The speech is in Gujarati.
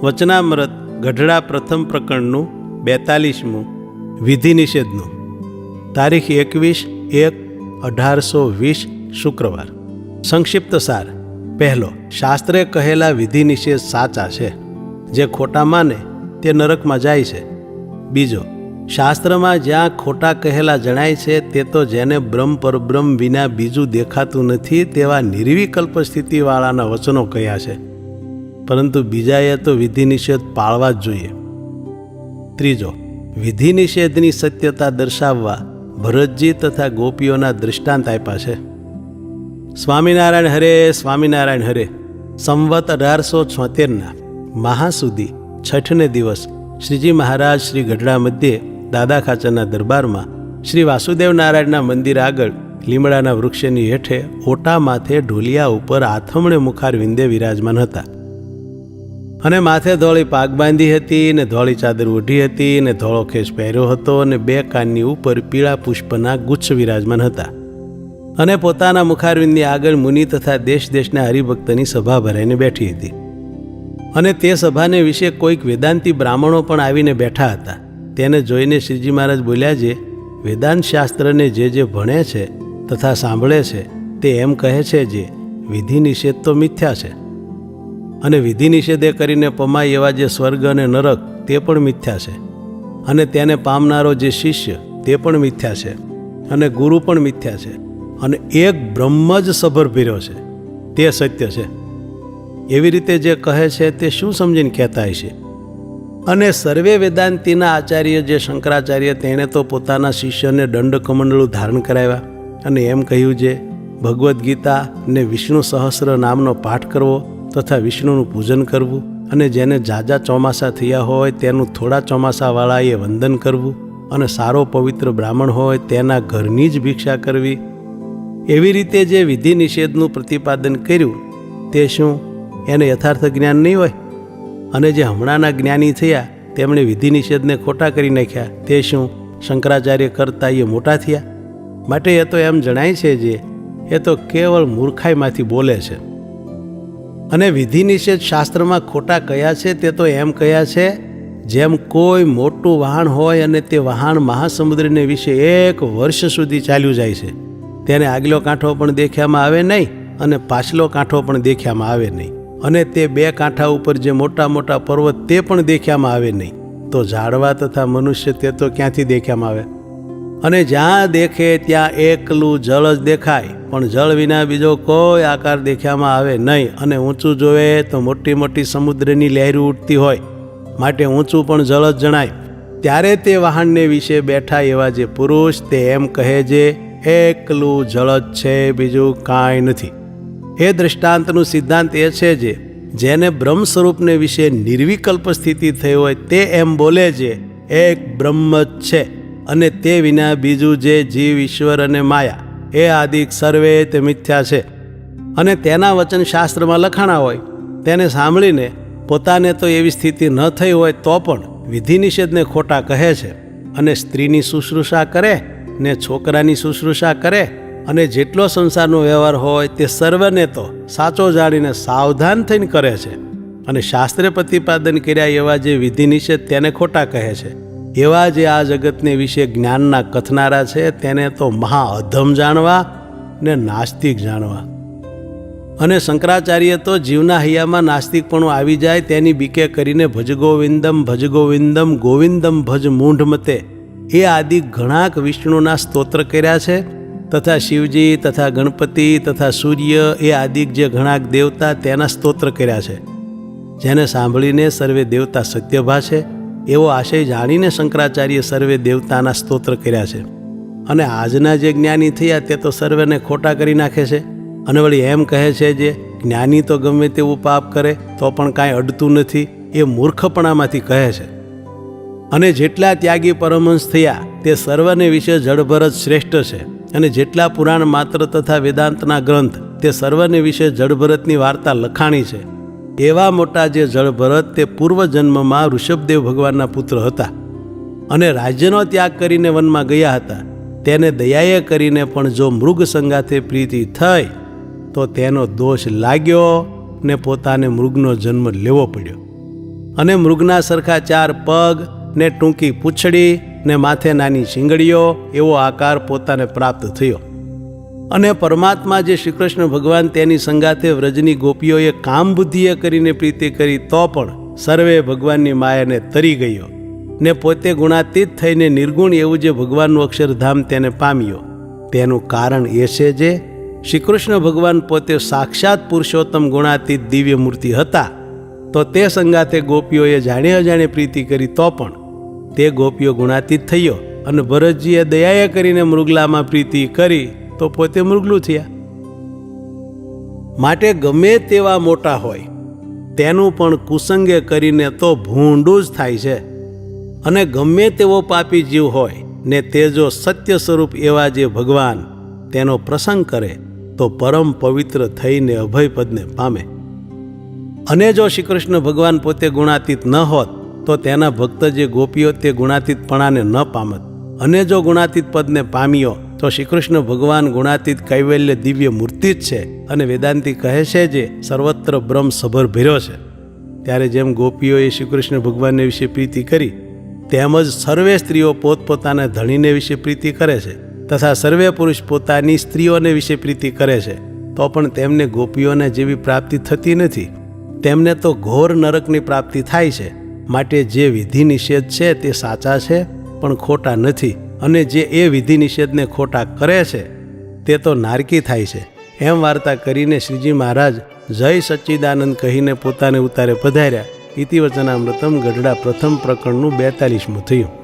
વચનામૃત ગઢડા પ્રથમ પ્રકરણનું 42મું વિધિ નિષેધનું. તારીખ 21/1/1820 શુક્રવાર. સંક્ષિપ્ત સાર. પહેલો, શાસ્ત્રે કહેલા વિધિ નિષેધ સાચા છે. જે ખોટા માને તે નરકમાં જાય છે. બીજો, શાસ્ત્રમાં જ્યાં ખોટા કહેલા જણાય છે તે તો જેને બ્રહ્મ પરબ્રહ્મ વિના બીજું દેખાતું નથી તેવા નિર્વિકલ્પ સ્થિતિવાળાના વચનો કહ્યા છે, પરંતુ બીજાએ તો વિધિ નિષેધ પાળવા જ જોઈએ. ત્રીજો, વિધિ નિષેધની સત્યતા દર્શાવવા ભરતજી તથા ગોપીઓના દૃષ્ટાંત આપ્યા છે. સ્વામિનારાયણ હરે, સ્વામિનારાયણ હરે. સંવત 1876ના મહાસુદી છઠને દિવસ શ્રીજી મહારાજ શ્રી ગઢડા મધ્યે દાદા ખાચરના દરબારમાં શ્રી વાસુદેવ નારાયણના મંદિર આગળ લીમડાના વૃક્ષની હેઠે ઓટા માથે ઢોલિયા ઉપર આથમણે મુખારવિંદે વિરાજમાન હતા, અને માથે ધોળી પાગ બાંધી હતી ને ધોળી ચાદર ઓઢી હતી ને ધોળો ખેસ પહેર્યો હતો, અને બે કાનની ઉપર પીળા પુષ્પના ગુચ્છ વિરાજમાન હતા, અને પોતાના મુખારવિંદની આગળ મુનિ તથા દેશ દેશના હરિભક્તની સભા ભરાઈને બેઠી હતી. અને તે સભાને વિશે કોઈક વેદાંતી બ્રાહ્મણો પણ આવીને બેઠા હતા. તેને જોઈને શ્રીજી મહારાજ બોલ્યા, જે વેદાંત શાસ્ત્રને જે ભણે છે તથા સાંભળે છે તે એમ કહે છે જે વિધિ નિષેધ તો મિથ્યા છે, અને વિધિ નિષેધે કરીને પમાય એવા જે સ્વર્ગ અને નરક તે પણ મિથ્યા છે, અને તેને પામનારો જે શિષ્ય તે પણ મિથ્યા છે, અને ગુરુ પણ મિથ્યા છે, અને એક બ્રહ્મ જ સભર ભર્યો છે તે સત્ય છે. એવી રીતે જે કહે છે તે શું સમજીને કહેતા હશે? અને સર્વે વેદાંતિના આચાર્ય જે શંકરાચાર્ય તેણે તો પોતાના શિષ્યને દંડકમંડળું ધારણ કરાવ્યા, અને એમ કહ્યું જે ભગવદ્ ગીતા ને વિષ્ણુ સહસ્ર નામનો પાઠ કરવો તથા વિષ્ણુનું પૂજન કરવું, અને જેને ઝાઝા ચોમાસા થયા હોય તેનું થોડા ચોમાસાવાળાએ વંદન કરવું, અને સારો પવિત્ર બ્રાહ્મણ હોય તેના ઘરની જ ભિક્ષા કરવી. એવી રીતે જે વિધિ નિષેધનું પ્રતિપાદન કર્યું તે શું એને યથાર્થ જ્ઞાન નહીં હોય? અને જે હમણાંના જ્ઞાની થયા તેમણે વિધિ નિષેધને ખોટા કરી નાખ્યા તે શું શંકરાચાર્ય કરતા એ મોટા થયા? માટે એ તો એમ જણાય છે જે એ તો કેવળ મૂર્ખાઈમાંથી બોલે છે. અને વિધિ નિષેધ શાસ્ત્રમાં ખોટા કયા છે તે તો એમ કયા છે, જેમ કોઈ મોટું વહાણ હોય અને તે વહાણ મહાસમુદ્રને વિશે 1 વર્ષ સુધી ચાલ્યું જાય છે, તેને આગલો કાંઠો પણ દેખ્યામાં આવે નહીં અને પાછલો કાંઠો પણ દેખ્યામાં આવે નહીં, અને તે 2 કાંઠા ઉપર જે મોટા મોટા પર્વત તે પણ દેખ્યામાં આવે નહીં, તો ઝાડવા તથા મનુષ્ય તે તો ક્યાંથી દેખ્યામાં આવે? અને જ્યાં દેખે ત્યાં એકલું જળ જ દેખાય, પણ જળ વિના બીજો કોઈ આકાર દેખ્યામાં આવે નહીં. અને ઊંચું જોવે તો મોટી મોટી સમુદ્રની લહેરો ઉઠતી હોય, માટે ઊંચું પણ જળ જ જણાય. ત્યારે તે વહાણને વિશે બેઠા એવા જે પુરુષ તે એમ કહે જે એકલું જળ જ છે, બીજું કાંઈ નથી. એ દૃષ્ટાંતનું સિદ્ધાંત એ છે જે જેને બ્રહ્મ સ્વરૂપને વિશે નિર્વિકલ્પ સ્થિતિ થઈ હોય તે એમ બોલે જે એક બ્રહ્મ જ છે, અને તે વિના બીજું જે જીવ ઈશ્વર અને માયા એ આદિક સર્વે તે મિથ્યા છે. અને તેના વચન શાસ્ત્રમાં લખાણા હોય તેને સાંભળીને પોતાને તો એવી સ્થિતિ ન થઈ હોય તો પણ વિધિ નિષેધને ખોટા કહે છે, અને સ્ત્રીની શુશ્રૂષા કરે ને છોકરાની શુશ્રૂષા કરે, અને જેટલો સંસારનો વ્યવહાર હોય તે સર્વને તો સાચો જાણીને સાવધાન થઈને કરે છે. અને શાસ્ત્રે પ્રતિપાદન કર્યા એવા જે વિધિ નિષેધ તેને ખોટા કહે છે, એવા જે આ જગતને વિશે જ્ઞાનના કથનારા છે તેને તો મહા અધમ જાણવા ને નાસ્તિક જાણવા. અને શંકરાચાર્ય તો જીવના હૈયામાં નાસ્તિકપણું આવી જાય તેની બીકે કરીને ભજ ગોવિંદમ ગોવિંદમ ભજ મૂઢ મતે એ આદિ ઘણાક વિષ્ણુના સ્તોત્ર કર્યા છે, તથા શિવજી તથા ગણપતિ તથા સૂર્ય એ આદિક જે ઘણાક દેવતા તેના સ્તોત્ર કર્યા છે, જેને સાંભળીને સર્વે દેવતા સત્યભા છે એવો આશય જાણીને શંકરાચાર્ય સર્વે દેવતાના સ્તોત્ર કર્યા છે. અને આજના જે જ્ઞાની થયા તે તો સર્વેને ખોટા કરી નાખે છે, અને વળી એમ કહે છે જે જ્ઞાની તો ગમે તેવું પાપ કરે તો પણ કાંઈ અડતું નથી, એ મૂર્ખપણામાંથી કહે છે. અને જેટલા ત્યાગી પરમહંસ થયા તે સર્વને વિશે જળભર જ શ્રેષ્ઠ છે, અને જેટલા પુરાણ માત્ર તથા વેદાંતના ગ્રંથ તે સર્વને વિશે જળભરતની વાર્તા લખાણી છે. એવા મોટા જે જળભરત તે પૂર્વજન્મમાં ઋષભદેવ ભગવાનના પુત્ર હતા, અને રાજ્યનો ત્યાગ કરીને વનમાં ગયા હતા. તેને દયાએ કરીને પણ જો મૃગ સંગાથે પ્રીતિ થઈ તો તેનો દોષ લાગ્યો ને પોતાને મૃગનો જન્મ લેવો પડ્યો. અને મૃગના સરખા 4 પગ ને ટૂંકી પૂંછડી ને માથે નાની શીંગડીઓ એવો આકાર પોતાને પ્રાપ્ત થયો. અને પરમાત્મા જે શ્રી કૃષ્ણ ભગવાન તેની સંગાથે વ્રજની ગોપીઓએ કામ બુદ્ધિએ કરીને પ્રીતિ કરી તો પણ સર્વે ભગવાનની માયાને તરી ગયો ને પોતે ગુણાતીત થઈને નિર્ગુણ એવું જે ભગવાનનું અક્ષરધામ તેને પામ્યો. તેનું કારણ એ છે જે શ્રી કૃષ્ણ ભગવાન પોતે સાક્ષાત પુરુષોત્તમ ગુણાતીત દિવ્ય મૂર્તિ હતા, તો તે સંગાથે ગોપીઓએ જાણે અજાણે પ્રીતિ કરી તો પણ તે ગોપીઓ ગુણાતીત થયો અને ભરતજીએ દયાએ કરીને મૃગલામાં પ્રીતિ કરી તો પોતે મૃગલું થયા. માટે ગમે તેવા મોટા હોય તેનું પણ કુસંગે કરીને તો ભૂંડું જ થાય છે. અને ગમે તેવો પાપી જીવ હોય ને તે જો સત્ય સ્વરૂપ એવા જે ભગવાન તેનો પ્રસંગ કરે તો પરમ પવિત્ર થઈને અભયપદને પામે. અને જો શ્રી કૃષ્ણ ભગવાન પોતે ગુણાતીત ન હોત તો તેના ભક્ત જે ગોપીઓ તે ગુણાતીતપણાને ન પામત. અને જો ગુણાતીત પદને પામ્યો તો શ્રી કૃષ્ણ ભગવાન ગુણાતીત કૈવલ્ય દિવ્ય મૂર્તિ જ છે. અને વેદાંતી કહે છે જે સર્વત્ર બ્રહ્મ સભર ભર્યો છે. ત્યારે જેમ ગોપીઓએ શ્રી કૃષ્ણ ભગવાનને વિશે પ્રીતિ કરી તેમજ સર્વે સ્ત્રીઓ પોતપોતાના ધણીને વિશે પ્રીતિ કરે છે તથા સર્વે પુરુષ પોતાની સ્ત્રીઓને વિશે પ્રીતિ કરે છે તો પણ તેમને ગોપીઓને જેવી પ્રાપ્તિ થતી નથી. તેમને તો ઘોર નરકની પ્રાપ્તિ થાય છે. માટે જે વિધિ નિષેધ છે તે સાચા છે પણ ખોટા નથી, અને જે એ વિધિ નિષેધને ખોટા કરે છે તે તો નારકી થાય છે. એમ વાર્તા કરીને શ્રીજી મહારાજ જય સચ્ચિદાનંદ કહીને પોતાને ઉતારે પધાર્યા. ઇતિવચનામૃતમ ગઢડા પ્રથમ પ્રકરણનું 42મું થયું.